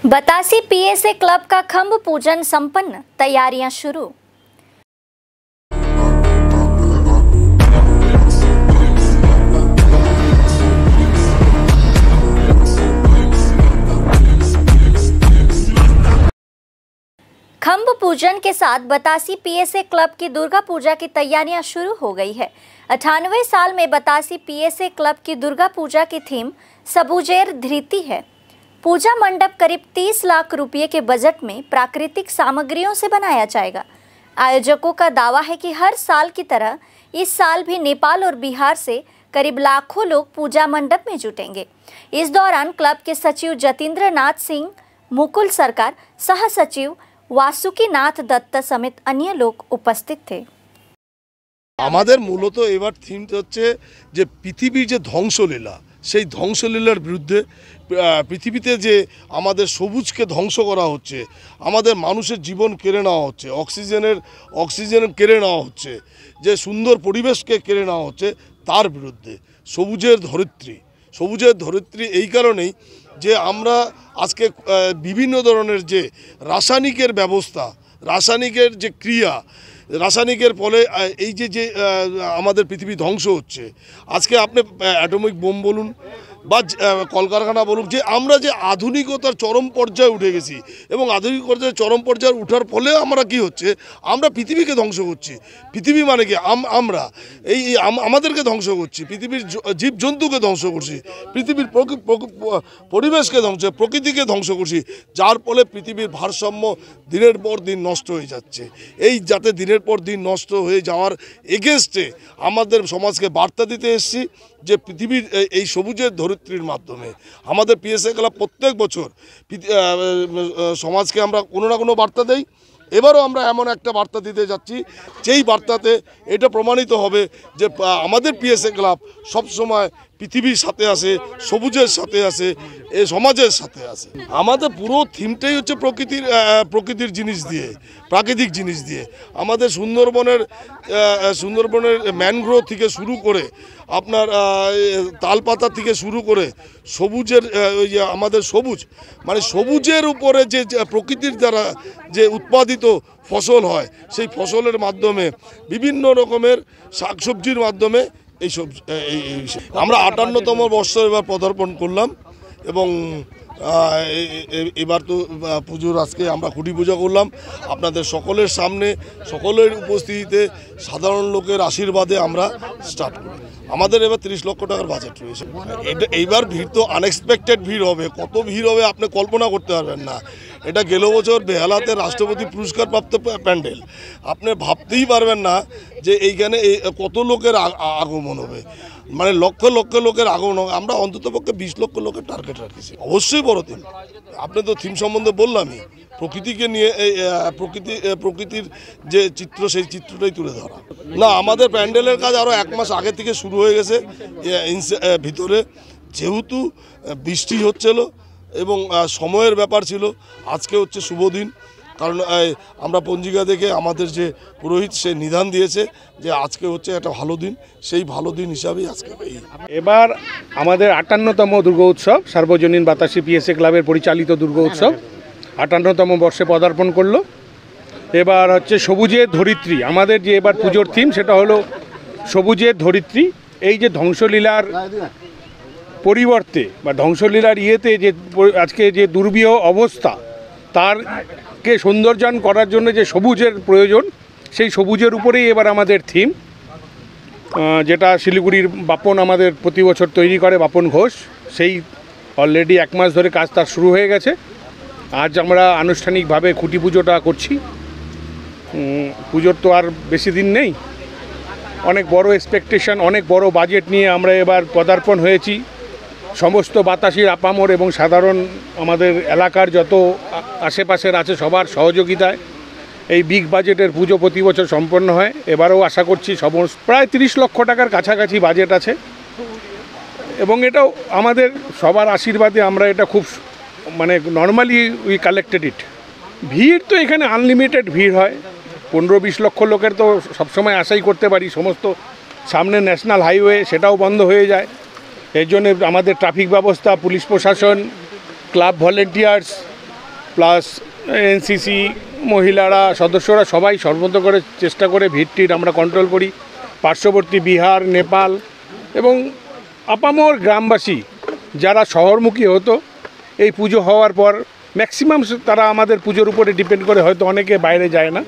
बतासी PSA club का खंभ पूजन संपन्न, तैयारियां शुरू। खंभ पूजन के साथ बतासी पीएसए क्लब की दुर्गा पूजा की तैयारियां शुरू हो गई है। 98 साल में बतासी पीएसए क्लब की दुर्गा पूजा की थीम सबुजेर धृति है। पूजा मंडप करीब 30 लाख रुपए के बजट में प्राकृतिक सामग्रियों से बनाया जाएगा। आयोजकों का दावा है कि हर साल की तरह इस साल भी नेपाल और बिहार से करीब लाखों लोग पूजा मंडप में जुटेंगे। इस दौरान क्लब के सचिव जतीन्द्र नाथ सिंह, मुकुल सरकार, सह सचिव वासुकी नाथ दत्त समेत अन्य लोग उपस्थित थे। আমাদের মূলত এবার থিমটা হচ্ছে যে পৃথিবীর যে ধ্বংসলীলা, সেই ধ্বংসলীলার বিরুদ্ধে পৃথিবীতে যে আমাদের সবুজকে ধ্বংস করা হচ্ছে, আমাদের মানুষের জীবন কেড়ে নেওয়া হচ্ছে, অক্সিজেন কেড়ে নেওয়া হচ্ছে, যে সুন্দর পরিবেশকে কেড়ে নেওয়া হচ্ছে, তার বিরুদ্ধে সবুজের ধরিত্রী এই কারণেই যে আমরা আজকে বিভিন্ন ধরনের যে রাসায়নিকের ব্যবস্থা, রাসায়নিকের যে ক্রিয়া, রাসায়নিকের ফলে এই যে আমাদের পৃথিবী ধ্বংস হচ্ছে। আজকে আপনি অ্যাটমিক বোম বলুন বা কলকারখানা বলুন, যে আমরা যে আধুনিকতার চরম পর্যায়ে উঠে গেছি এবং আধুনিকতার চরম পর্যায়ে ওঠার ফলে আমরা কি হচ্ছে, আমরা পৃথিবীকে ধ্বংস করছি। পৃথিবী মানে কি আমরা আমাদেরকে ধ্বংস করছি, পৃথিবীর জীবজন্তুকে ধ্বংস করছি, পৃথিবীর পরিবেশকে ধ্বংস, প্রকৃতিকে ধ্বংস করছি, যার ফলে পৃথিবীর ভারসাম্য দিনের পর দিন নষ্ট হয়ে যাচ্ছে। এই যাতে দিনের পর দিন নষ্ট হয়ে যাওয়ার এগেনস্টে আমাদের সমাজকে বার্তা দিতে এসেছি যে পৃথিবীর এই সবুজের ধরিত্রীর মাধ্যমে আমাদের পিএসএ ক্লাব প্রত্যেক বছর সমাজকে আমরা কোনো না কোনো বার্তা দেই। এবারও আমরা এমন একটা বার্তা দিতে যাচ্ছি, যেই বার্তাতে এটা প্রমাণিত হবে যে আমাদের পিএসএ ক্লাব সবসময় পৃথিবীর সাথে আছে, সবুজের সাথে আছে, এ সমাজের সাথে আছে। আমাদের পুরো থিমটাই হচ্ছে প্রকৃতির জিনিস দিয়ে, প্রাকৃতিক জিনিস দিয়ে। আমাদের সুন্দরবনের ম্যানগ্রোভ থেকে শুরু করে আপনার তালপাতা থেকে শুরু করে সবুজের আমাদের সবুজ মানে সবুজের উপরে যে প্রকৃতির দ্বারা যে উৎপাদিত ফসল হয়, সেই ফসলের মাধ্যমে বিভিন্ন রকমের শাকসবজির মাধ্যমে এইসব আমরা 58তম বর্ষ এবার পদার্পণ করলাম এবং এবার তো পুজোর আজকে আমরা খুঁটি পূজা করলাম আপনাদের সকলের সামনে, সকলের উপস্থিতিতে, সাধারণ লোকের আশীর্বাদে আমরা স্টার্ট করি। আমাদের এবার 30 লক্ষ টাকার বাজেট রয়েছে। এইবার ভিড় তো আনএক্সপেক্টেড ভিড় হবে, কত ভিড় হবে আপনি কল্পনা করতে পারবেন না। এটা গেল বছর বেহালাতে রাষ্ট্রপতি পুরস্কারপ্রাপ্ত প্যান্ডেল, আপনি ভাবতেই পারবেন না যে এইখানে কত লোকের আগমন হবে, মানে লক্ষ লক্ষ লোকের আগমন হবে। আমরা অন্ততপক্ষে 20 লক্ষ লোকের টার্গেট রাখছি। অবশ্যই বড় থিম, আপনি তো থিম সম্বন্ধে বললামই, প্রকৃতিকে নিয়ে প্রকৃতির যে চিত্র, সেই চিত্রটাই তুলে ধরা। না, আমাদের প্যান্ডেলের কাজ আরও 1 মাস আগে থেকে শুরু হয়ে গেছে ভিতরে, যেহেতু বৃষ্টি হচ্ছিল এবং সময়ের ব্যাপার ছিল। আজকে হচ্ছে শুভ দিন, কারণ আমরা পঞ্জিকা দেখে আমাদের যে পুরোহিত সে নিধান দিয়েছে যে আজকে হচ্ছে একটা ভালো দিন, সেই ভালো দিন হিসাবেই আজকে। এবার আমাদের 58তম দুর্গা উৎসব, সার্বজনীন বাতাসি পিএসএ ক্লাবের পরিচালিত দুর্গা উৎসব 58তম বর্ষে পদার্পণ করলো। এবার হচ্ছে সবুজের ধরিত্রী, আমাদের যে এবার পুজোর থিম সেটা হলো সবুজের ধরিত্রী। এই যে ধ্বংসলীলার পরিবর্তে বা ধ্বংসলীলার ইয়েতে যে আজকে যে দুর্বিহ অবস্থা, তারকে সৌন্দর্যায়ন করার জন্য যে সবুজের প্রয়োজন, সেই সবুজের উপরেই এবার আমাদের থিম, যেটা শিলিগুড়ির বাপন আমাদের প্রতি বছর তৈরি করে, বাপন ঘোষ। সেই অলরেডি 1 মাস ধরে কাজ তার শুরু হয়ে গেছে। আজ আমরা আনুষ্ঠানিকভাবে খুঁটি পুজোটা করছি। পুজোর তো আর বেশি দিন নেই, অনেক বড় এক্সপেকটেশন, অনেক বড় বাজেট নিয়ে আমরা এবার পদার্পণ হয়েছি। সমস্ত বাতাসির আপামর এবং সাধারণ আমাদের এলাকার যত আশেপাশের আছে সবার সহযোগিতায় এই বিগ বাজেটের পুজো প্রতি বছর সম্পন্ন হয়। এবারেও আশা করছি প্রায় 30 লক্ষ টাকার কাছাকাছি বাজেট আছে এবং এটাও আমাদের সবার আশীর্বাদে আমরা এটা খুব মানে নর্মালি উই কালেক্টেড ইট। ভিড় তো এখানে আনলিমিটেড ভিড় হয়, 15-20 লক্ষ লোকের তো সবসময় আশাই করতে পারি। সমস্ত সামনে ন্যাশনাল হাইওয়ে, সেটাও বন্ধ হয়ে যায়। এর জন্য আমাদের ট্রাফিক ব্যবস্থা, পুলিশ প্রশাসন, ক্লাব ভলেন্টিয়ার্স প্লাস এনসিসি মহিলারা সদস্যরা সবাই সর্বত করে চেষ্টা করে ভিড়টির আমরা কন্ট্রোল করি। পার্শ্ববর্তী বিহার, নেপাল এবং আপামর গ্রামবাসী যারা শহরমুখী হতো এই পুজো হওয়ার পর ম্যাক্সিমাম তারা আমাদের পুজোর উপরে ডিপেন্ড করে, হয়তো অনেকে বাইরে যায় না।